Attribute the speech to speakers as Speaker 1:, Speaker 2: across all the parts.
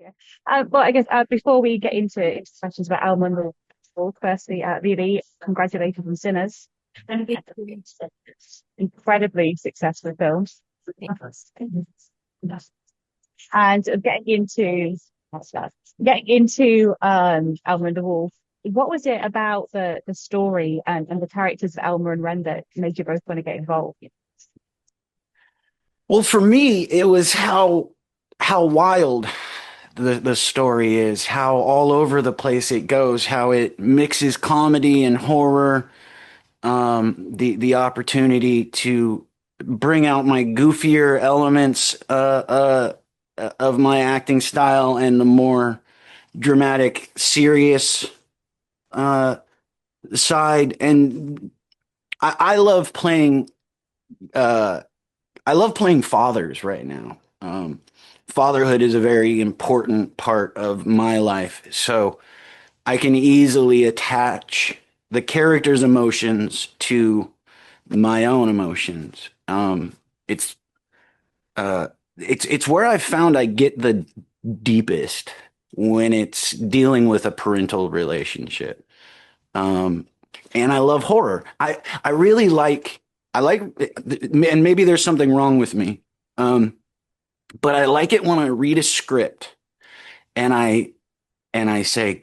Speaker 1: Yeah. Well, I guess before we get into questions about Alma and the Wolf, firstly, really, congratulations on Sinners. Incredibly successful film. And getting into Alma and the Wolf, what was it about the story and the characters of Elmer and Ren that made you both want to get involved?
Speaker 2: Well, for me, it was how wild the story is, how all over the place it goes, how it mixes comedy and horror, the opportunity to bring out my goofier elements of my acting style and the more dramatic, serious uh, side. And I love playing. I love playing fathers right now. Fatherhood is a very important part of my life, so I can easily attach the character's emotions to my own emotions. It's it's where I've found I get the deepest when it's dealing with a parental relationship. Um, and I love horror. I really like, and maybe there's something wrong with me. Um, but I like it when I read a script and I say,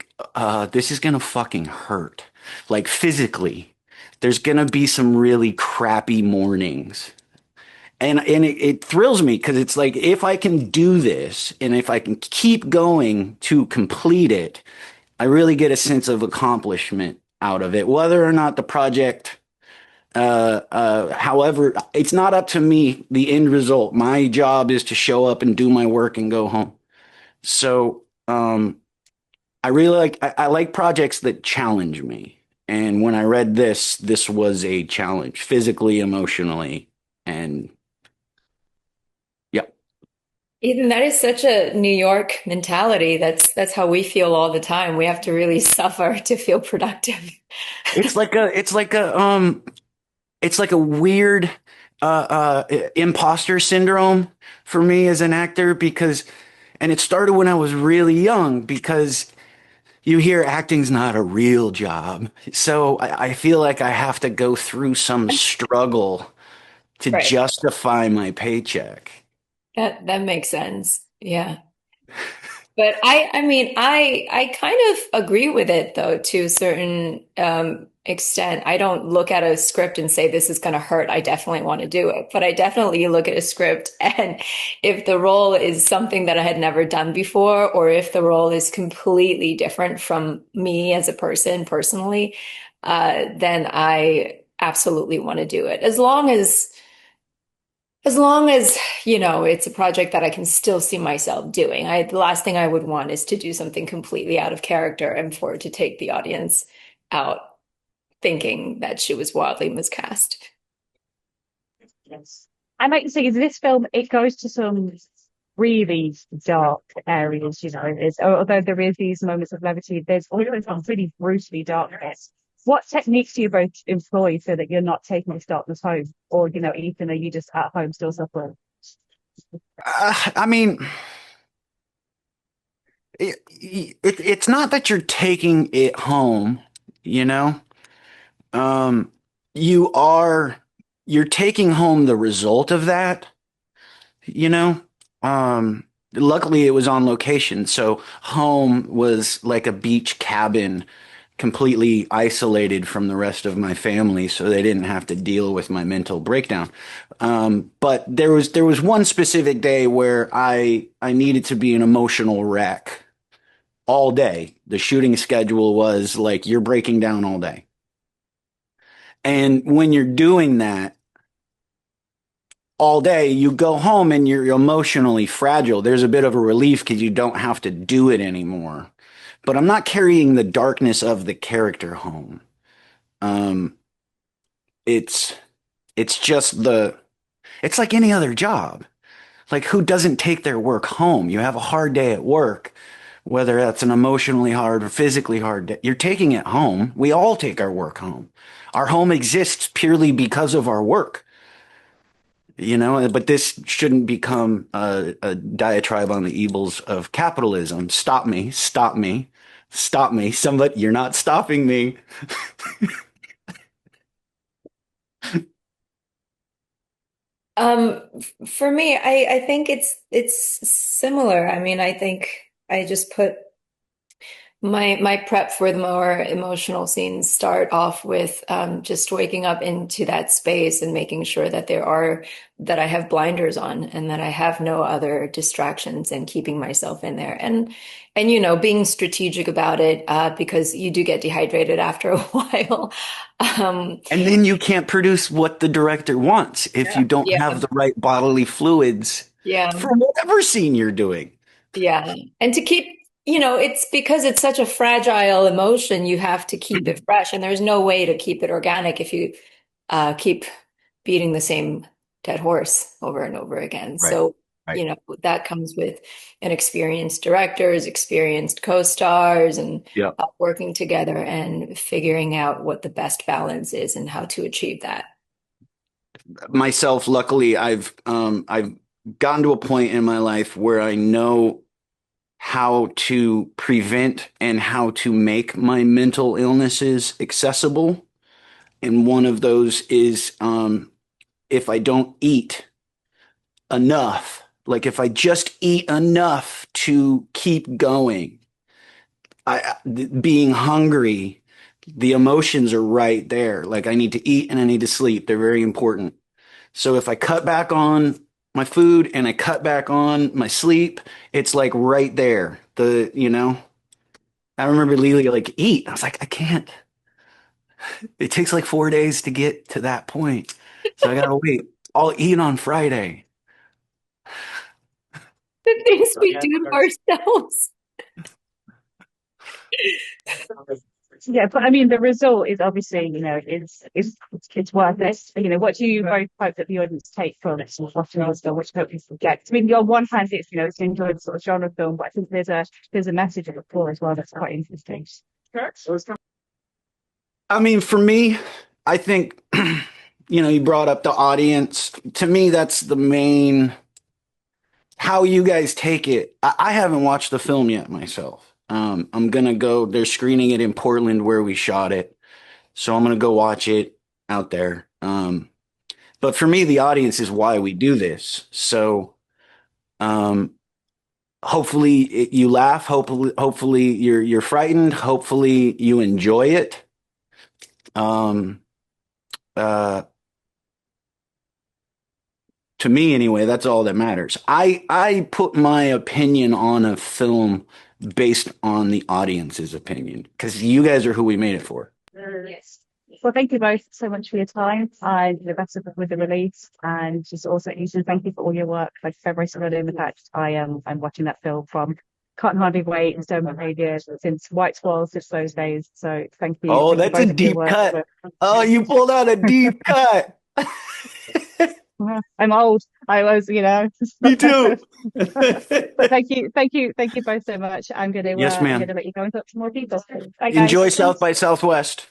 Speaker 2: this is gonna fucking hurt. Like physically, there's gonna be some really crappy mornings. And it thrills me because it's like if I can do this and if I can keep going to complete it, I really get a sense of accomplishment out of it. Whether or not the project however, it's not up to me, the end result. My job is to show up and do my work and go home. So, I really I like projects that challenge me. And when I read this was a challenge physically, emotionally, and yeah.
Speaker 3: Ethan, that is such a New York mentality. That's how we feel all the time. We have to really suffer to feel productive.
Speaker 2: It's like a weird imposter syndrome for me as an actor because, and it started when I was really young because you hear acting's not a real job. So I feel like I have to go through some struggle to
Speaker 3: Right.
Speaker 2: justify my paycheck.
Speaker 3: That makes sense. Yeah. But I kind of agree with it though to a certain extent. I don't look at a script and say this is going to hurt. I definitely want to do it, but I definitely look at a script and if the role is something that I had never done before, or if the role is completely different from me as a person personally, then I absolutely want to do it. As long as, it's a project that I can still see myself doing. The last thing I would want is to do something completely out of character and for it to take the audience out thinking that she was wildly miscast.
Speaker 1: Yes. I might say is this film, it goes to some really dark areas, although there is these moments of levity, there's always some pretty brutally dark bits. What techniques do you both employ so that you're not taking this darkness home? Or, even though you just at home still suffering?
Speaker 2: I mean, it's not that you're taking it home, you know? Um, you are, you're taking home the result of that, you know? Luckily it was on location, so home was like a beach cabin, completely isolated from the rest of my family, so they didn't have to deal with my mental breakdown. But there was one specific day where I needed to be an emotional wreck all day. The shooting schedule was like you're breaking down all day. And when you're doing that all day, you go home and you're emotionally fragile. There's a bit of a relief because you don't have to do it anymore. But I'm not carrying the darkness of the character home. Um, it's it's just it's like any other job. Like who doesn't take their work home? You have a hard day at work, whether that's an emotionally hard or physically hard day. You're taking it home. We all take our work home. Our home exists purely because of our work. but this shouldn't become a diatribe on the evils of capitalism. Stop me, stop me, stop me. Somebody, you're not stopping me.
Speaker 3: For me, I think it's similar. I mean, I think I just put my prep for the more emotional scenes start off with just waking up into that space and making sure that I have blinders on and that I have no other distractions and keeping myself in there and being strategic about it because you do get dehydrated after a while. Um,
Speaker 2: And then you can't produce what the director wants if you don't
Speaker 3: yeah,
Speaker 2: have the right bodily fluids
Speaker 3: yeah.
Speaker 2: for whatever scene you're doing.
Speaker 3: Yeah. And to keep, it's because it's such a fragile emotion, you have to keep it fresh. And there's no way to keep it organic if you keep beating the same dead horse over and over again.
Speaker 2: Right,
Speaker 3: So,
Speaker 2: right.
Speaker 3: that comes with an experienced directors, experienced co-stars, and
Speaker 2: Yeah.
Speaker 3: working together and figuring out what the best balance is and how to achieve that.
Speaker 2: Myself, luckily, I've gotten to a point in my life where I know how to prevent and how to make my mental illnesses accessible. And one of those is if I don't eat enough, like if I just eat enough to keep going, being hungry, the emotions are right there. Like I need to eat and I need to sleep. They're very important. So if I cut back on my food and I cut back on my sleep, it's like right there. I remember Lily like eat. I was like, I can't. It takes like 4 days to get to that point. So I gotta wait. I'll eat on Friday.
Speaker 3: The things we do to ourselves.
Speaker 1: Yeah, but I mean, the result is obviously, it's worth it. What do you both hope that the audience take from it, watching this film, which hopefully forget? I mean, on one hand, it's an enjoyable sort of genre film, but I think there's a message at the core as well that's quite interesting.
Speaker 2: I mean, for me, I think, you brought up the audience. To me, that's the main, how you guys take it. I haven't watched the film yet myself. I'm gonna go, they're screening it in Portland where we shot it. So I'm gonna go watch it out there. But for me, the audience is why we do this. So, um, hopefully you laugh. Hopefully you're frightened. Hopefully you enjoy it. Um, uh, to me anyway, that's all that matters. I put my opinion on a film based on the audience's opinion because you guys are who we made it for.
Speaker 1: Yes. Well, thank you both so much for your time and the best of luck with the release. And just also, Ethan, thank you for all your work. Like February, in the fact I am, I'm watching that film from can't hardly wait and so many years since White Swallow, since those days. So
Speaker 2: Oh,
Speaker 1: thank you
Speaker 2: that's a
Speaker 1: both for your
Speaker 2: deep
Speaker 1: work.
Speaker 2: cut. Oh, you pulled out a deep cut.
Speaker 1: I'm old. I was,
Speaker 2: Me too.
Speaker 1: but thank you both so much. I'm
Speaker 2: Yes,
Speaker 1: I'm
Speaker 2: ma'am.
Speaker 1: gonna let you go and talk to more people. Bye, guys.
Speaker 2: Enjoy South by Southwest.